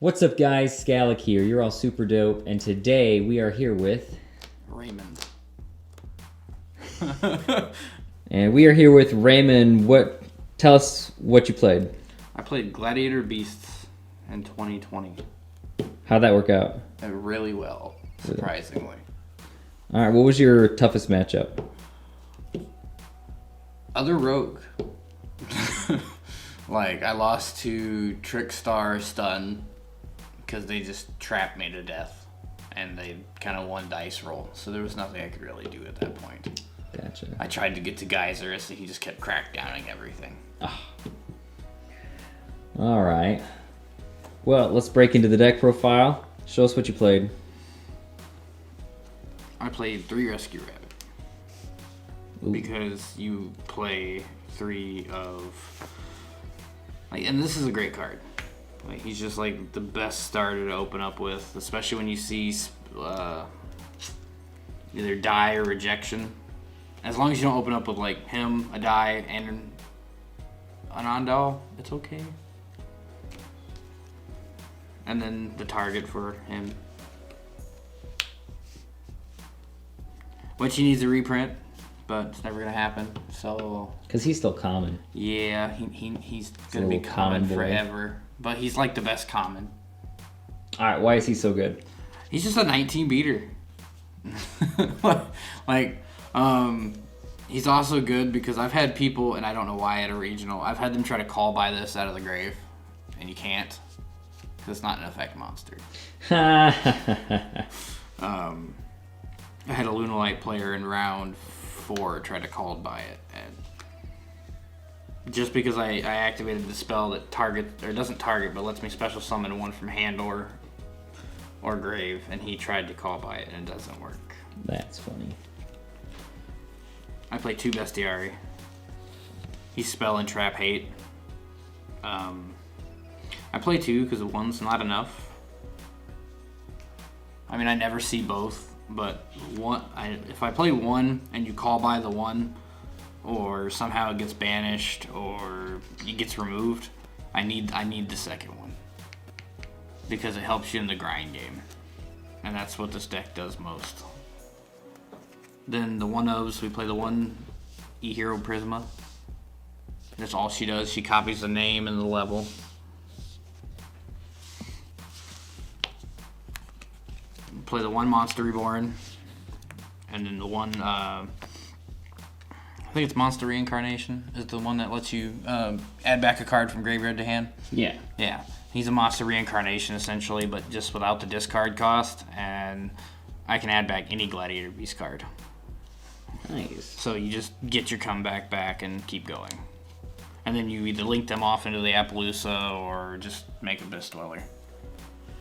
What's up, guys? Scalic here. You're all super dope, and today we are here with Raymond. and we are here with Raymond. Tell us what you played. I played Gladiator Beasts in 2020. How'd that work out? Really well, surprisingly. All right. What was your toughest matchup? Other rogue. I lost to Trickstar Stun because they just trapped me to death, and they kind of won dice roll, so there was nothing I could really do at that point. Gotcha. I tried to get to Geyser, so he just kept crackdowning everything. All right. Well, let's break into the deck profile. Show us what you played. I played 3 Rescue Rabbit. Ooh. Because you play 3 of... and this is a great card. He's just the best starter to open up with, especially when you see either die or rejection. As long as you don't open up with him, a die, and an Anandal, it's okay. And then the target for him. Which he needs to reprint, but it's never gonna happen. So. Because he's still common. Yeah, he's gonna be common forever. But he's the best common. All right. Why is he so good? He's just a 19 beater. He's also good because I've had people, and I don't know why at a regional, I've had them try to call by this out of the grave, and you can't, because it's not an effect monster. I had a Lunalite player in round 4 try to call by it, and just because I activated the spell that doesn't target, but lets me special summon one from hand or grave, and he tried to call by it, and it doesn't work. That's funny. I play 2 Bestiari. He's spell and trap hate. I play 2 because 1's not enough. I mean, I never see both, but if I play 1 and you call by the 1, or somehow it gets banished, or it gets removed, I need the second one. Because it helps you in the grind game. And that's what this deck does most. Then the 1-ofs, we play the 1 E-Hero Prisma. That's all she does. She copies the name and the level. Play the 1 Monster Reborn. And then the 1... I think it's Monster Reincarnation is the one that lets you add back a card from graveyard to hand. Yeah. Yeah. He's a Monster Reincarnation, essentially, but just without the discard cost, and I can add back any Gladiator Beast card. Nice. So you just get your comeback back and keep going. And then you either link them off into the Appaloosa or just make a Beast Dweller.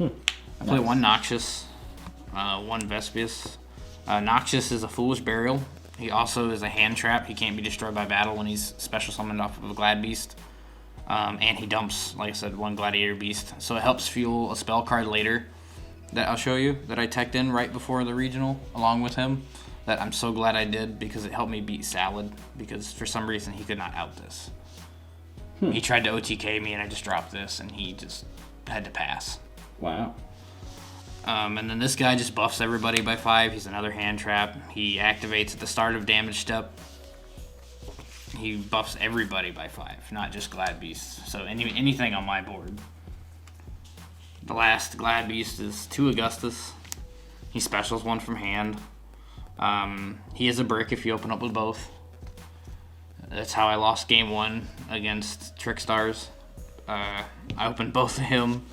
I play 1 Noxious, 1 Vespius. Noxious is a Foolish Burial. He also is a hand trap. He can't be destroyed by battle when he's special summoned off of a Glad Beast. And he dumps, like I said, 1 Gladiator Beast. So it helps fuel a spell card later that I'll show you that I teched in right before the regional along with him. That I'm so glad I did because it helped me beat Salad because for some reason he could not out this. He tried to OTK me and I just dropped this and he just had to pass. Wow. And then this guy just buffs everybody by 5. He's another hand trap. He activates at the start of damage step. He buffs everybody by 5, not just Glad Beasts. So anything on my board. The last Glad Beast is 2 Augustus. He specials 1 from hand. He is a brick if you open up with both. That's how I lost game 1 against Trickstars. I opened both of him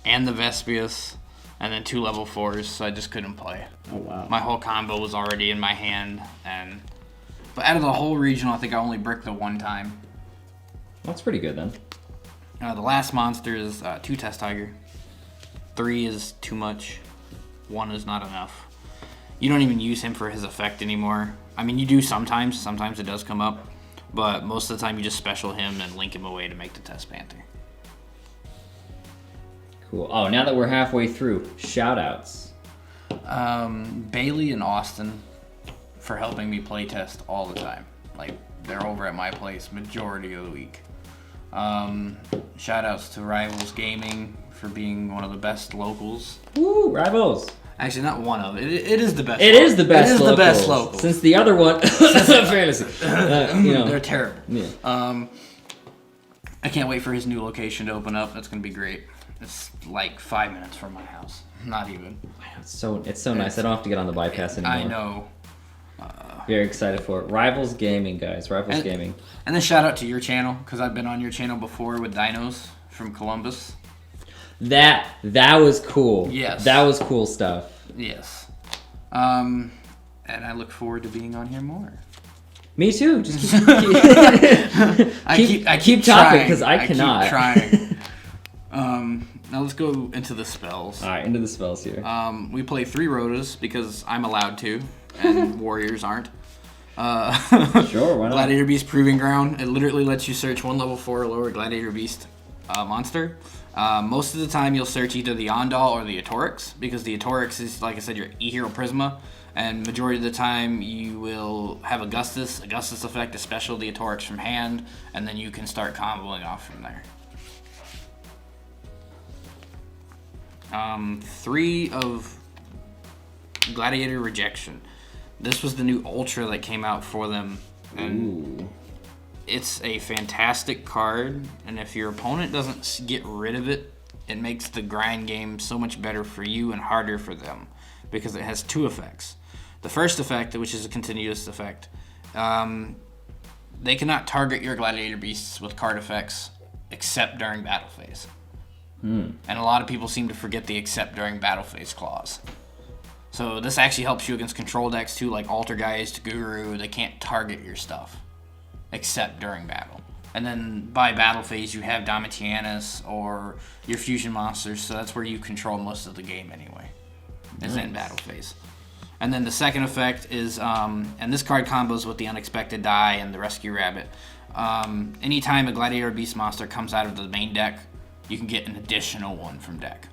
and the Vespius. And then 2 level 4s, so I just couldn't play. Oh, wow. My whole combo was already in my hand, but out of the whole regional, I think I only bricked the 1 time. That's pretty good, then. The last monster is 2 Test Tiger. 3 is too much. 1 is not enough. You don't even use him for his effect anymore. I mean, you do sometimes. Sometimes it does come up. But most of the time, you just special him and link him away to make the Test Panther. Cool. Oh, now that we're halfway through, shout-outs. Bailey and Austin for helping me playtest all the time. They're over at my place majority of the week. Shout outs to Rivals Gaming for being one of the best locals. Woo, Rivals. Actually, not one of it. It is the best. It is the best. It is locals. the best local. Since the other one, they're terrible. Yeah. I can't wait for his new location to open up. That's gonna be great. It's like 5 minutes from my house. Not even. It's so nice. I don't have to get on the bypass anymore. I know. Very excited for it. Rivals Gaming, guys. Rivals Gaming. And then shout out to your channel, because I've been on your channel before with Dinos from Columbus. That was cool. Yes. That was cool stuff. Yes. And I look forward to being on here more. Me too. Just keep talking, because I cannot. Keep trying. Now let's go into the spells. All right, into the spells here. We play 3 Rotas because I'm allowed to, and Warriors aren't. Sure, why not? Gladiator Beast Proving Ground. It literally lets you search one level 4 or lower Gladiator Beast monster. Most of the time you'll search either the Ondal or the Atorix, because the Atorix is, like I said, your E-Hero Prisma, and majority of the time you will have Augustus effect, a special the Atorix from hand, and then you can start comboing off from there. 3 of Gladiator Rejection. This was the new Ultra that came out for them, and Ooh. it's a fantastic card, and if your opponent doesn't get rid of it, it makes the grind game so much better for you and harder for them, because it has 2 effects. The first effect, which is a continuous effect, they cannot target your Gladiator Beasts with card effects except during battle phase. And a lot of people seem to forget the except during battle phase clause. So this actually helps you against control decks too, like Altergeist, Guru. They can't target your stuff except during battle. And then by battle phase, you have Domitianus or your fusion monsters, so that's where you control most of the game anyway, is in battle phase. And then the second effect is, and this card combos with the Unexpected Die and the Rescue Rabbit. Anytime a Gladiator Beast monster comes out of the main deck, you can get an additional one from deck.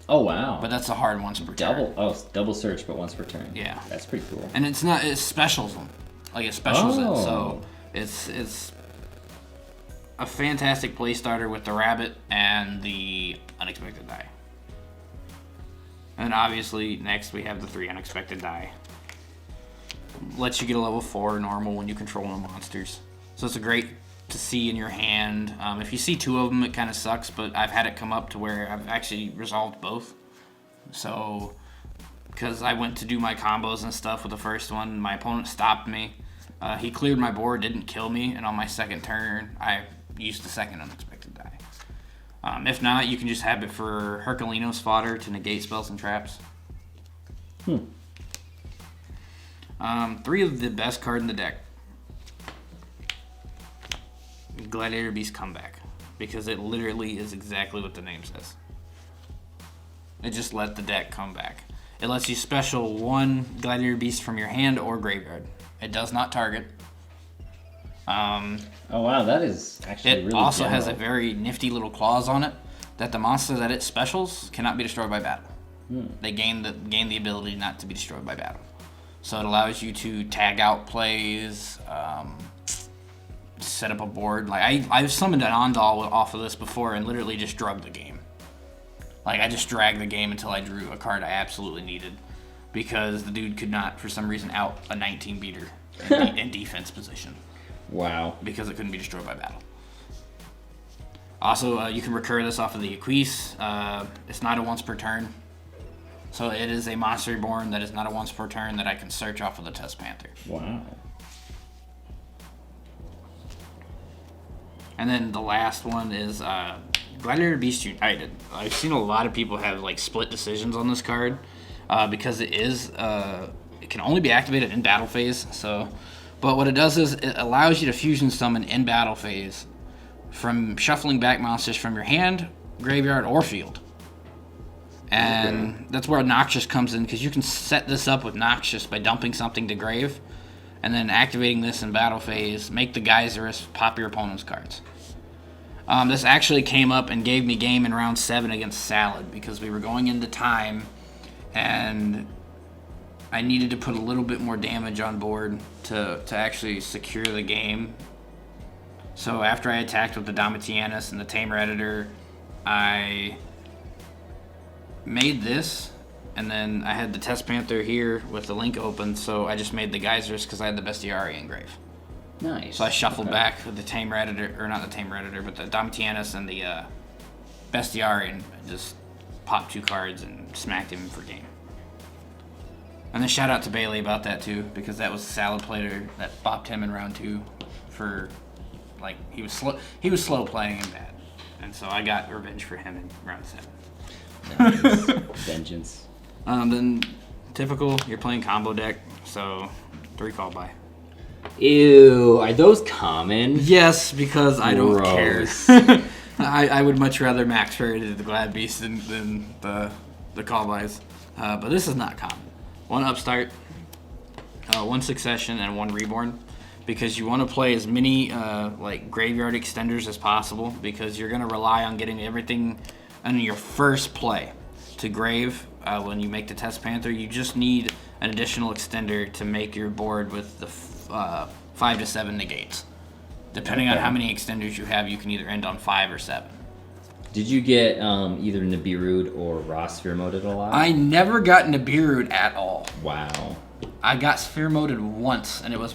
Oh wow! But that's a hard once per turn. Double search, but once per turn. Yeah, that's pretty cool. And it specials them, like it specials it. So it's a fantastic play starter with the Rabbit and the Unexpected Die. And obviously next we have the 3 Unexpected Die. Lets you get a level 4 normal when you control the monsters. So it's a great to see in your hand. If you see 2 of them, it kind of sucks, but I've had it come up to where I've actually resolved both. So, because I went to do my combos and stuff with the first one, my opponent stopped me. He cleared my board, didn't kill me, and on my second turn, I used the second Unexpected Die. If not, you can just have it for Herculinos fodder to negate spells and traps. 3 of the best card in the deck. Gladiator Beast Comeback, because it literally is exactly what the name says. It just let the deck come back. It lets you special 1 Gladiator Beast from your hand or graveyard. It does not target. Oh wow, that is actually really It also general. has a very nifty little clause on it that the monster that it specials cannot be destroyed by battle. They gain the ability not to be destroyed by battle. So it allows you to tag out plays, set up a board. Like I've summoned an Ondal off of this before and literally just drugged the game. Like I just dragged the game until I drew a card I absolutely needed, because the dude could not, for some reason, out a 19 beater in defense position. Wow. Because it couldn't be destroyed by battle. Also, you can recur this off of the Equise. It's not a once per turn. So it is a monster reborn that is not a once per turn that I can search off of the Test Panther. Wow. And then the last one is Gladiator Beast United. I've seen a lot of people have like split decisions on this card because it can only be activated in battle phase. But what it does is it allows you to fusion summon in battle phase from shuffling back monsters from your hand, graveyard, or field. And that's where Noxious comes in, because you can set this up with Noxious by dumping something to grave, and then activating this in battle phase, make the Geyserus pop your opponent's cards. This actually came up and gave me game in round 7 against Salad, because we were going into time, and I needed to put a little bit more damage on board to actually secure the game. So after I attacked with the Domitianus and the Tamer Editor, I made this, and then I had the Test Panther here with the link open, so I just made the Geysers because I had the Bestiari engrave. Nice. So I shuffled back with the Tamer Editor, or not the Tamer Editor, but the Domitianus and the Bestiari, and just popped 2 cards and smacked him for game. And then shout out to Bailey about that too, because that was the Salad Plater that bopped him in round 2 for, like, he was slow playing and bad. And so I got revenge for him in round 7. Nice. Vengeance. Then typical, you're playing combo deck, so 3 call by. Ew, are those common? Yes, because I don't Gross. care. I would much rather max trade the Glad Beast than the call buys. But this is not common. 1 Upstart, 1 Succession, and 1 Reborn. Because you want to play as many like graveyard extenders as possible, because you're going to rely on getting everything on your first play to grave. When you make the Test Panther, you just need an additional extender to make your board with the 5 to 7 negates. Depending on how many extenders you have, you can either end on 5 or 7. Did you get either Nibiru or Raw Sphere moded a lot? I never got Nibiru at all. Wow. I got sphere moded once, and it was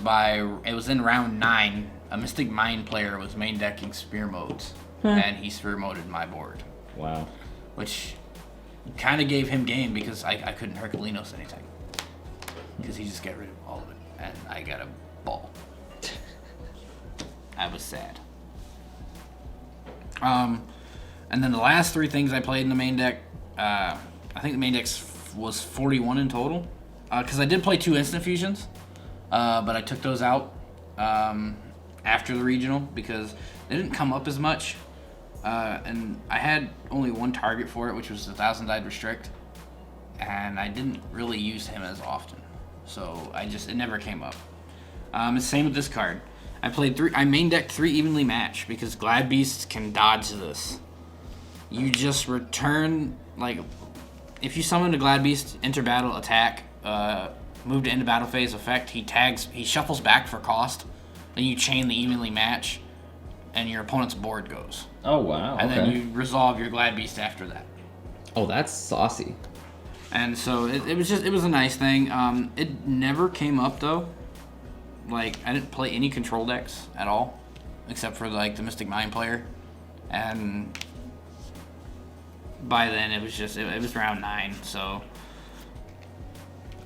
in round 9. A Mystic Mind player was main decking spear modes, and he sphere moded my board. Wow. Which kind of gave him game because I couldn't Herculenos anything. Because he just got rid of all of it, and I got a ball. I was sad. And then the last 3 things I played in the main deck, I think the main deck was 41 in total. Because I did play 2 instant fusions, but I took those out after the regional because they didn't come up as much. And I had only 1 target for it, which was the 1,000-dyed restrict, and I didn't really use him as often. So it never came up. It's the same with this card. I main decked 3 evenly match because Glad Beasts can dodge this. You just return, like, if you summon a Glad Beast, enter battle, attack, move to end of battle phase effect, he shuffles back for cost, then you chain the evenly match, and your opponent's board goes. Oh, wow. And then you resolve your Glad Beast after that. Oh, that's saucy. And so it was a nice thing. It never came up though. Like, I didn't play any control decks at all, except for like the Mystic Mind player, and by then it was round 9. So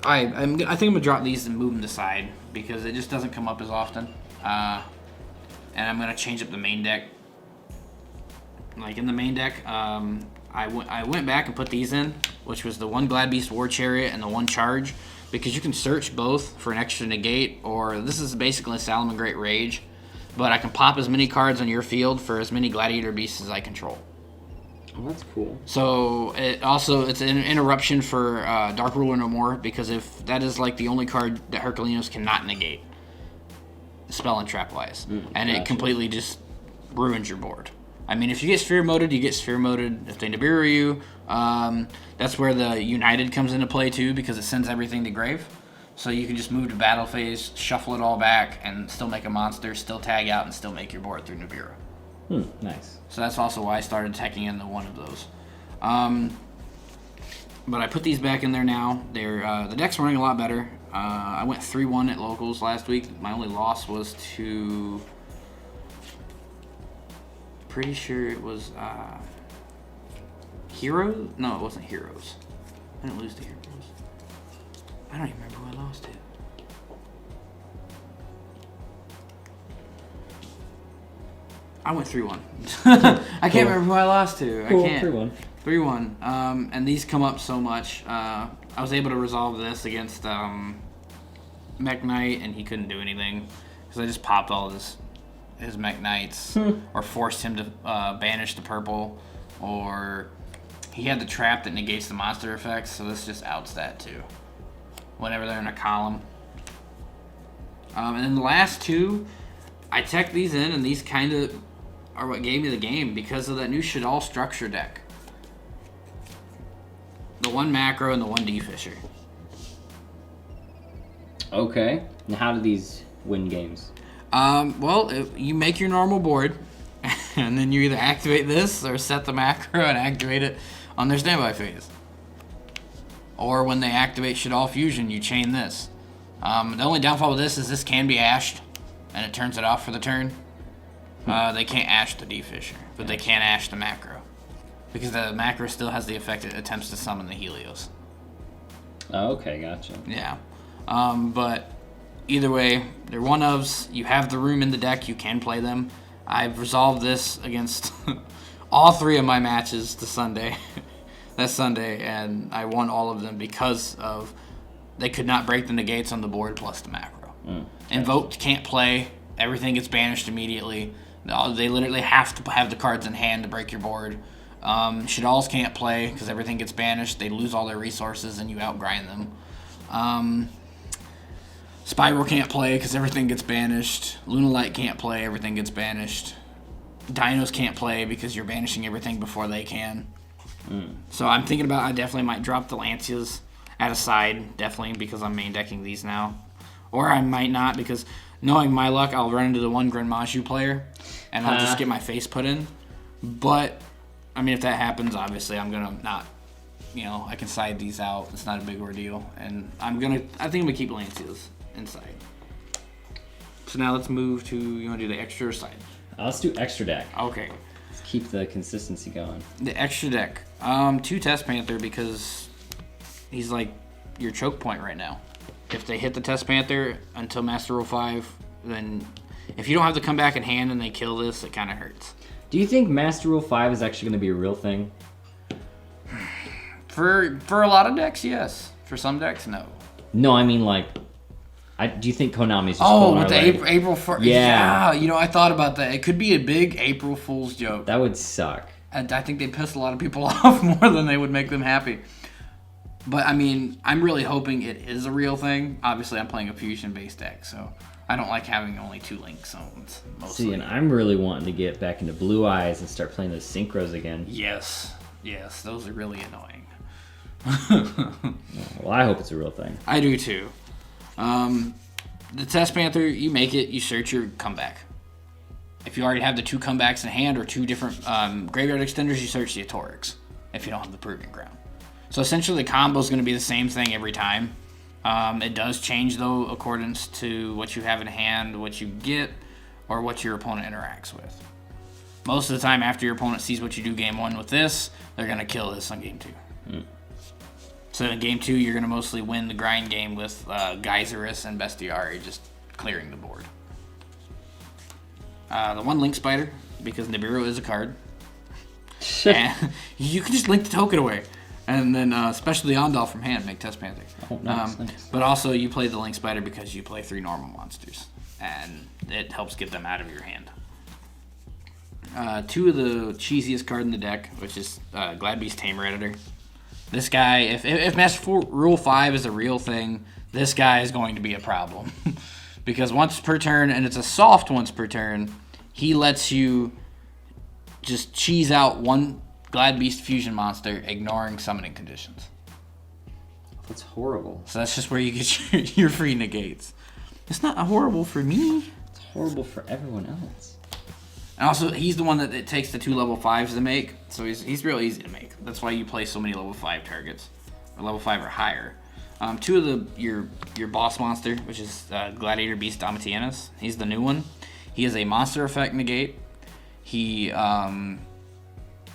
I think I'm gonna drop these and move them to side because it just doesn't come up as often. And I'm gonna change up the main deck. Like in the main deck, I went back and put these in, which was the 1 Glad Beast War Chariot and the 1 Charge, because you can search both for an extra negate, or this is basically a Salaman Great Rage, but I can pop as many cards on your field for as many Gladiator Beasts as I control. Oh, that's cool. So it's an interruption for Dark Ruler No More, because if that is like the only card that Herculenos cannot negate, spell and trap wise, and it completely just ruins your board. I mean, if you get sphere moded, you get sphere moded. If they Nibiru you, that's where the United comes into play too, because it sends everything to grave. So you can just move to battle phase, shuffle it all back, and still make a monster, still tag out, and still make your board through Nibiru. Nice. So that's also why I started teching in the 1 of those. But I put these back in there now. The deck's running a lot better. I went 3-1 at locals last week. My only loss was to... Pretty sure it was Heroes? No, it wasn't Heroes. I didn't lose to Heroes. I don't even remember who I lost to. I went 3-1. I can't remember who I lost to. Cool. I can't. 3-1. 3-1. And these come up so much. I was able to resolve this against Mech Knight, and he couldn't do anything because I just popped all of his Mech Knights, or forced him to banish the purple, or he had the trap that negates the monster effects, so this just outs that too whenever they're in a column. And then the last 2, I teched these in, and these kind of are what gave me the game because of that new Shadal structure deck. The 1 macro and the 1 D-Fisher. Okay. Now how do these win games? You make your normal board, and then you either activate this or set the macro and activate it on their standby phase. Or when they activate Shaddoll Fusion, you chain this. The only downfall with this can be ashed, and it turns it off for the turn. They can't ash the D-Fisher, but they can ash the macro. Because the macro still has the effect it attempts to summon the Helios. Oh, okay, gotcha. Yeah. But either way, they're one-ofs. You have the room in the deck. You can play them. I've resolved this against all 3 of my matches that Sunday, and I won all of them because of they could not break the negates on the board plus the macro. Invoked can't play. Everything gets banished immediately. They literally have to have the cards in hand to break your board. Shaddolls can't play because everything gets banished. They lose all their resources and you outgrind them. Spiral can't play because everything gets banished. Lunalight can't play, everything gets banished. Dinos can't play because you're banishing everything before they can. So I'm thinking about I definitely might drop the Lancias at a side, definitely, because I'm main decking these now. Or I might not, because knowing my luck, I'll run into the one Grand Maju player, and I'll just get my face put in. But, I mean, if that happens, obviously I'm going to not, I can side these out. It's not a big ordeal. And I think I'm going to keep Lancias inside. So now let's move to, you want to do the extra or side? Let's do extra deck. Okay. Let's keep the consistency going. The extra deck. 2 Test Panther because he's like your choke point right now. If they hit the Test Panther until Master Rule 5, then if you don't have the comeback in hand and they kill this, it kind of hurts. Do you think Master Rule 5 is actually going to be a real thing? For a lot of decks, yes. For some decks, no. No, I mean do you think Konami's just with the April 1st? Yeah, I thought about that. It could be a big April Fool's joke. That would suck. And I think they piss a lot of people off more than they would make them happy. But, I mean, I'm really hoping it is a real thing. Obviously, I'm playing a fusion-based deck, so I don't like having only 2 Link zones, mostly. See, and I'm really wanting to get back into Blue Eyes and start playing those synchros again. Yes, those are really annoying. Well, I hope it's a real thing. I do, too. The Test Panther, you make it, you search your comeback. If you already have the 2 comebacks in hand or 2 different graveyard extenders, you search the Atorix if you don't have the Proving Ground. So essentially the combo is going to be the same thing every time. It does change, though, according to what you have in hand, what you get, or what your opponent interacts with. Most of the time, after your opponent sees what you do game 1 with this, they're going to kill this on game 2. So in game 2, you're going to mostly win the grind game with Geyserus and Bestiari just clearing the board. The 1 Link Spider, because Nibiru is a card. And you can just link the token away. And then especially Ondal from hand, make Test Panther. Oh, nice. But also you play the Link Spider because you play 3 normal monsters. And it helps get them out of your hand. 2 of the cheesiest card in the deck, which is Gladbeast Tamer Editor. This guy, if Master Rule 5 is a real thing, this guy is going to be a problem. Because once per turn, and it's a soft once per turn, he lets you just cheese out 1 Gladbeast fusion monster, ignoring summoning conditions. That's horrible. So that's just where you get your free negates. It's not horrible for me. It's horrible for everyone else. And also, he's the one that it takes the 2 level 5s to make, so he's real easy to make. That's why you play so many level 5 targets, or level 5 or higher. 2 of your boss monster, which is Gladiator Beast Domitianus. He's the new one. He is a monster effect negate. He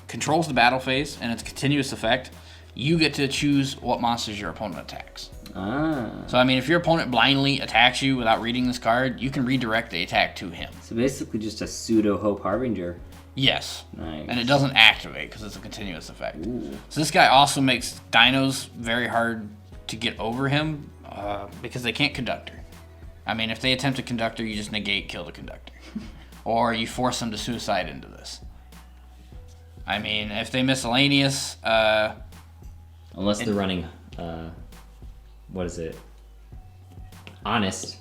controls the battle phase, and it's a continuous effect. You get to choose what monsters your opponent attacks. So, I mean, if your opponent blindly attacks you without reading this card, you can redirect the attack to him. So basically just a pseudo Hope Harbinger. Yes. Nice. And it doesn't activate because it's a continuous effect. Ooh. So this guy also makes dinos very hard to get over him because they can't conductor. I mean, if they attempt a conductor, you just negate, kill the conductor. Or you force them to suicide into this. I mean, if they miscellaneous... Unless they're running... what is it? Honest.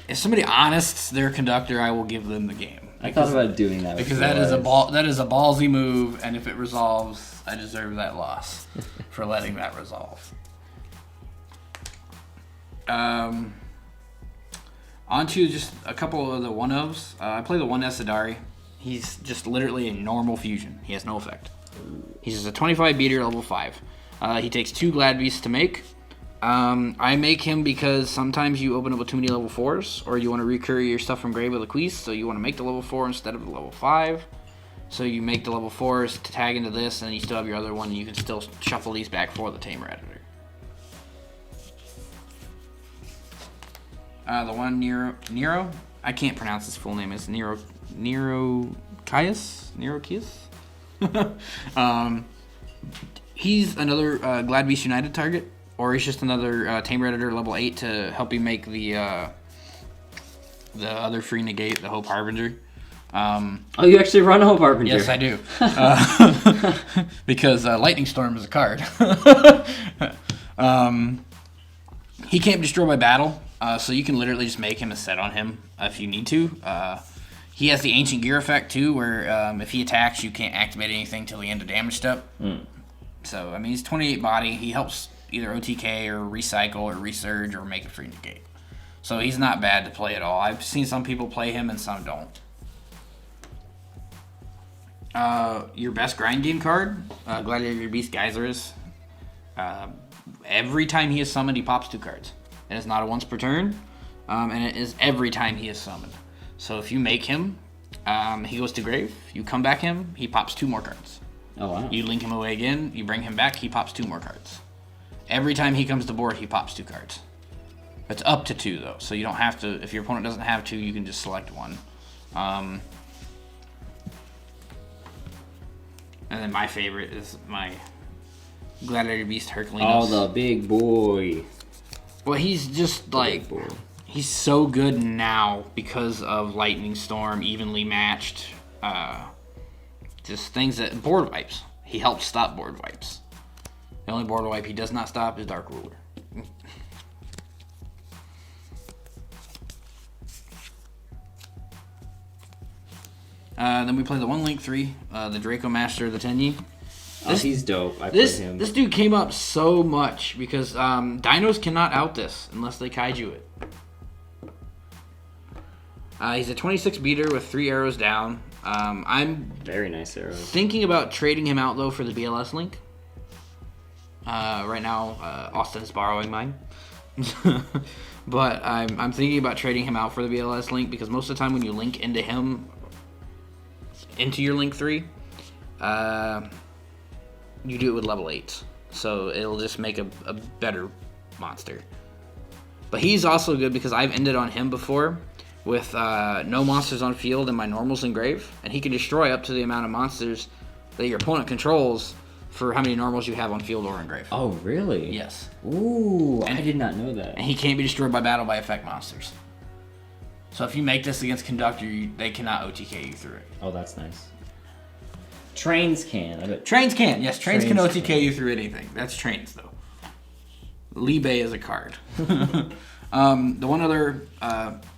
If somebody honests their conductor, I will give them the game. I thought about doing that. Because that is a ballsy move, and if it resolves, I deserve that loss for letting that resolve. On to just a couple of the one-ofs. I play the one Esadari. He's just literally a normal fusion. He has no effect. He's just a 25 beater, level 5. He takes 2 Glad Beasts to make. I make him because sometimes you open up with too many level 4s, or you want to recur your stuff from grave with a Queese, so you want to make the level 4 instead of the level 5. So you make the level 4s to tag into this, and you still have your other one, and you can still shuffle these back for the Tamer Editor. The one Nero, I can't pronounce his full name. It's Nero Caius. He's another Glad Beast United target, or he's just another Tamer Editor level 8 to help you make the other free negate, the Hope Harbinger. Oh, you actually run Hope Harbinger? Yes, I do. Because Lightning Storm is a card. He can't be destroyed by battle, so you can literally just make him a set on him if you need to. He has the Ancient Gear effect, too, where if he attacks, you can't activate anything till the end of damage step. So, I mean, he's 28 body. He helps either OTK or recycle or resurge or make a free negate. So he's not bad to play at all. I've seen some people play him and some don't. Your best grind game card, Gladiator Beast Geyserus. Every time he is summoned, he pops 2 cards. It is not a once per turn, and it is every time he is summoned. So if you make him, he goes to grave. You come back him, he pops 2 more cards. Oh, wow. You link him away again, you bring him back, he pops 2 more cards. Every time he comes to board, he pops 2 cards. It's up to 2, though, so you don't have to, if your opponent doesn't have 2, you can just select 1. And then my favorite is my Gladiator Beast Herculenos. Oh, the big boy. Well, he's just like, he's so good now because of Lightning Storm, evenly matched. Just things that, board wipes. He helps stop board wipes. The only board wipe he does not stop is Dark Ruler. Then we play the 1 Link 3, the Draco Master of the Tenyi. He's dope. I played him. This dude came up so much because dinos cannot out this unless they kaiju it. He's a 26 beater with 3 arrows down. I'm very nice arrows. Thinking about trading him out though for the BLS Link. Right now, Austin is borrowing mine. But I'm thinking about trading him out for the BLS Link because most of the time when you link into him, into your Link 3, you do it with level 8. So it'll just make a better monster. But he's also good because I've ended on him before with no monsters on field and my normals in grave. And he can destroy up to the amount of monsters that your opponent controls for how many normals you have on field or in grave. Oh, really? Yes. Ooh, I did not know that. And he can't be destroyed by battle by effect monsters. So if you make this against Conductor, they cannot OTK you through it. Oh, that's nice. Trains can. Trains can. Yes, trains can OTK you through anything. That's trains, though. Libe is a card. The one other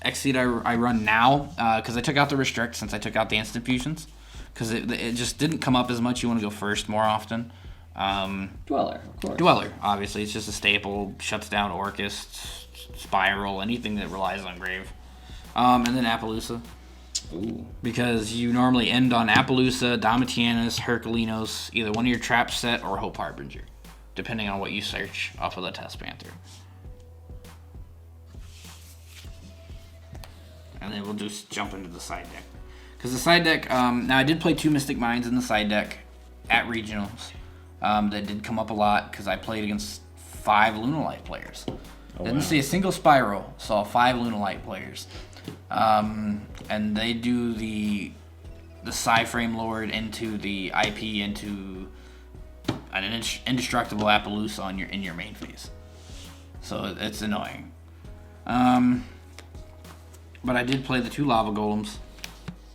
X seed I run now, because I took out the Restrict since I took out the Instant Fusions, because it just didn't come up as much. You want to go first more often. Dweller, of course. Dweller, obviously. It's just a staple. Shuts down Orcus, Spiral, anything that relies on Grave. And then Appaloosa. Ooh. Because you normally end on Appaloosa, Domitianus, Herculenos, either one of your trap set or Hope Harbinger, depending on what you search off of the Test Panther. And then we'll just jump into the side deck. Because the side deck, now I did play 2 Mystic Minds in the side deck at Regionals. That did come up a lot because I played against 5 Lunalight players. Oh, didn't see a single Spiral, saw 5 Lunalight players. And they do the Psy-Frame Lord into the IP into an indestructible Appaloosa in your main phase. So it's annoying. But I did play the 2 Lava Golems.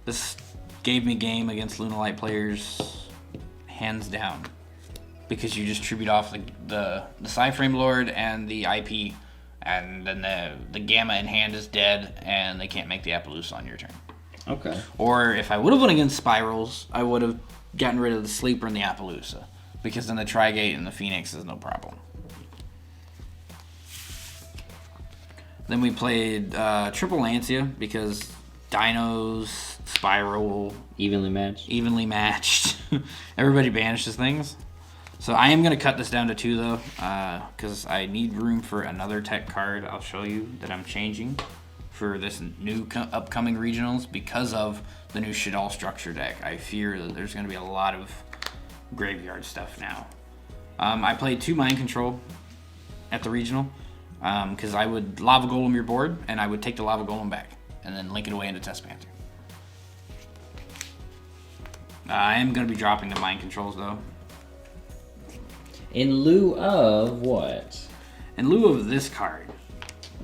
This gave me game against Lunalight players hands down. Because you just tribute off the Psy-Frame Lord and the IP, and then the Gamma in hand is dead, and they can't make the Appaloosa on your turn. Okay. Or if I would have went against Spirals, I would have gotten rid of the Sleeper and the Appaloosa. Because then the Trigate and the Phoenix is no problem. Then we played Triple Lancia because Dinos, Spiral, Evenly matched. Everybody banishes things. So I am going to cut this down to 2, though, because I need room for another tech card I'll show you that I'm changing for this new upcoming regionals because of the new Shadal structure deck. I fear that there's going to be a lot of graveyard stuff now. I played 2 Mind Control at the regional because I would Lava Golem your board, and I would take the Lava Golem back and then link it away into Test Panther. I am going to be dropping the Mind Controls, though. In lieu of what? In lieu of this card.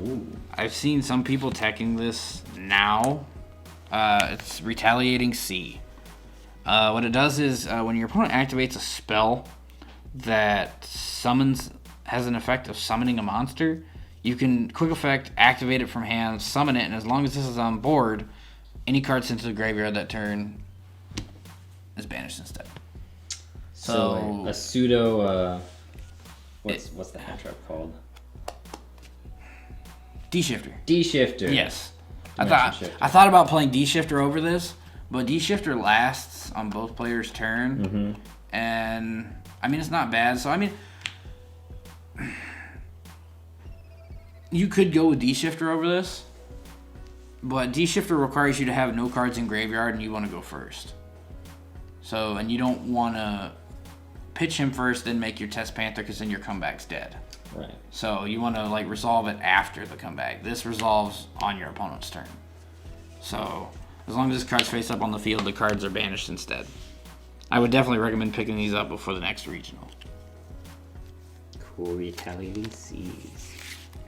Ooh. I've seen some people teching this now. It's Retaliating Sea. What it does is when your opponent activates a spell that has an effect of summoning a monster, you can quick effect activate it from hand, summon it, and as long as this is on board, any card sent to the graveyard that turn is banished instead. So a pseudo. What's the hand trap called? D-Shifter. D-Shifter. Yes. I thought about playing D-Shifter over this, but D-Shifter lasts on both players' turn, and I mean it's not bad. So I mean, you could go with D-Shifter over this, but D-Shifter requires you to have no cards in graveyard, and you want to go first. So, and you don't want to pitch him first, then make your Test Panther, because then your comeback's dead. Right. So you want to like resolve it after the comeback. This resolves on your opponent's turn. So as long as this card's face up on the field, the cards are banished instead. I would definitely recommend picking these up before the next regional. Cool. Retaliating Seas.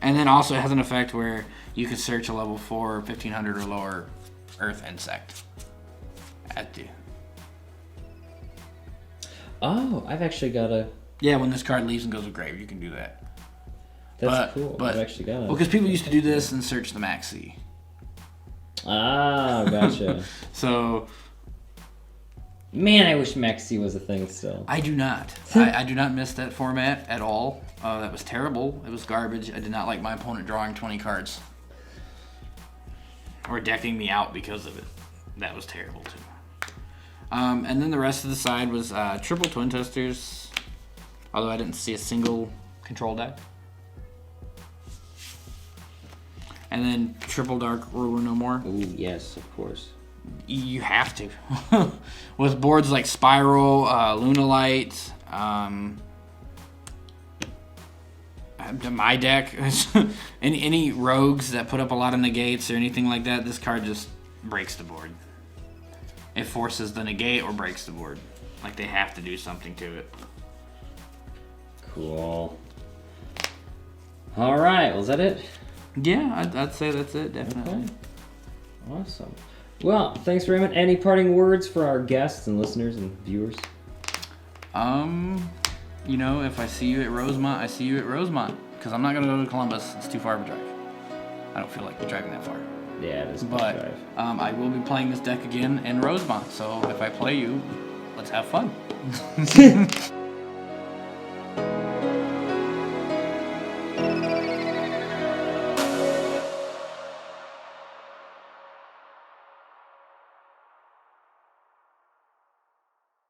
And then also it has an effect where you can search a level 4, 1500 or lower Earth Insect at the. Oh, I've actually got a. Yeah, when this card leaves and goes to grave, you can do that. That's cool. But, I've actually got it. Well, because people used to do this and search the Maxi. Ah, gotcha. So. Man, I wish Maxi was a thing still. I do not. I do not miss that format at all. That was terrible. It was garbage. I did not like my opponent drawing 20 cards. Or decking me out because of it. That was terrible, too. And then the rest of the side was triple Twin Testers. Although I didn't see a single control deck. And then triple Dark Ruler No More. Ooh, yes, of course. You have to. With boards like Spiral, Lunalight, my deck, any rogues that put up a lot of negates or anything like that, this card just breaks the board. It forces the negate or breaks the board. Like they have to do something to it. Cool. All right, well, is that it? Yeah, I'd say that's it, definitely. Okay. Awesome. Well, thanks, Raymond. Any parting words for our guests and listeners and viewers? You know, if I see you at Rosemont, I see you at Rosemont. Because I'm not going to go to Columbus. It's too far of a drive. I don't feel like driving that far. Yeah, it is a But drive. I will be playing this deck again in Rosemont. So if I play you, let's have fun.